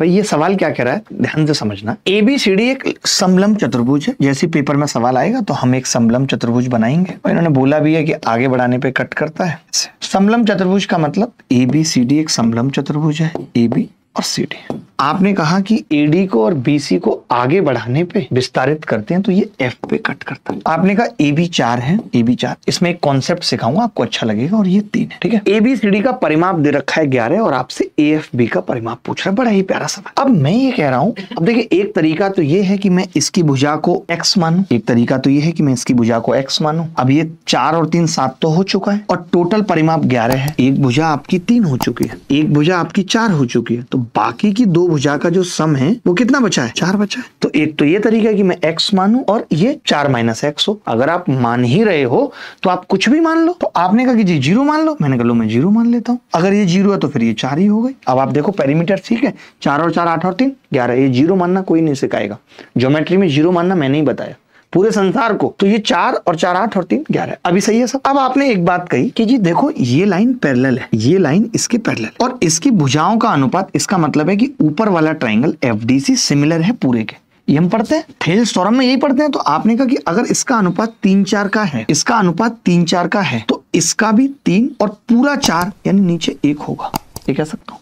भाई ये सवाल क्या कह रहा है, ध्यान से समझना। ABCD एक समलंब चतुर्भुज है। जैसे पेपर में सवाल आएगा तो हम एक समलंब चतुर्भुज बनाएंगे, और इन्होंने बोला भी है कि आगे बढ़ाने पे कट करता है। समलंब चतुर्भुज का मतलब ABCD एक समलंब चतुर्भुज है, AB और CD। आपने कहा कि AD को और BC को आगे बढ़ाने पे विस्तारित करते हैं तो ये F पे कट करता है। आपने कहा AB 4 है, AB 4, इसमें एक कॉन्सेप्ट सिखाऊंगा, आपको अच्छा लगेगा, और ये 3 है, ठीक है। ABCD का परिमाप दे रखा है 11 और आपसे AFB का परिमाप पूछ रहा है, बड़ा ही प्यारा सवाल। अब मैं ये कह रहा हूं, अब देखिए एक तरीका तो ये है कि मैं इसकी भुजा को x मानूं, एक तरीका तो ये है कि मैं इसकी भुजा को x मानूं। अब ये 4 और 3 7 तो हो चुका है, और टोटल परिमाप 11 है। एक भुजा आपकी 3 हो चुकी है, एक भुजा आपकी 4 हो चुकी है, तो बाकी की 2 भुजा का जो सम है वो कितना बचा है, 4 बचा है। तो एक तो ये तरीका है कि मैं x मानूं और ये 4 - x हो। अगर आप मान ही रहे हो तो आप कुछ भी मान लो। तो आपने कहा कि जी 0 मान लो, मैंने कहा लो मैं 0 मान लेता हूं। अगर ये 0 है तो फिर ये 4 ही हो गई। अब आप देखो पेरीमीटर ठीक है, 4 और 4 8 और 3 11। ये 0 मानना कोई नहीं सिखाएगा, ज्योमेट्री में 0 मानना मैंने ही बताया पूरे संसार को। तो ये 4 और 4 8 और 3 11, अभी सही है सब। अब आपने एक बात कही कि जी देखो ये लाइन पैरेलल है, ये लाइन इसके पैरेलल, और इसकी भुजाओं का अनुपात, इसका मतलब है कि ऊपर वाला ट्राइंगल FDC सिमिलर है पूरे के। ये हम पढ़ते हैं, थेल्स थ्योरम में यही पढ़ते हैं। तो आपने कहा कि अगर इसका अनुपात 3 4 का है, इसका अनुपात 3 4 का है, तो इसका भी 3 और पूरा 4 यानी नीचे 1 होगा। ये कह सकता हूं,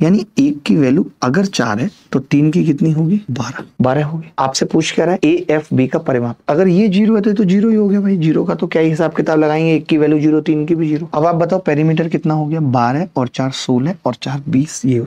यानी 1 की वैल्यू अगर 4 है तो 3 की कितनी होगी, 12 होगी। आपसे पूछ कह रहा है AFB का परिमाप। अगर ये 0 है तो 0 ही हो गया भाई, 0 का तो क्या ही हिसाब किताब लगाएंगे, 1 की वैल्यू 0, 3 की भी 0। अब आप बताओ पेरीमीटर कितना हो गया, 12 और 4 16 और 4 20, ये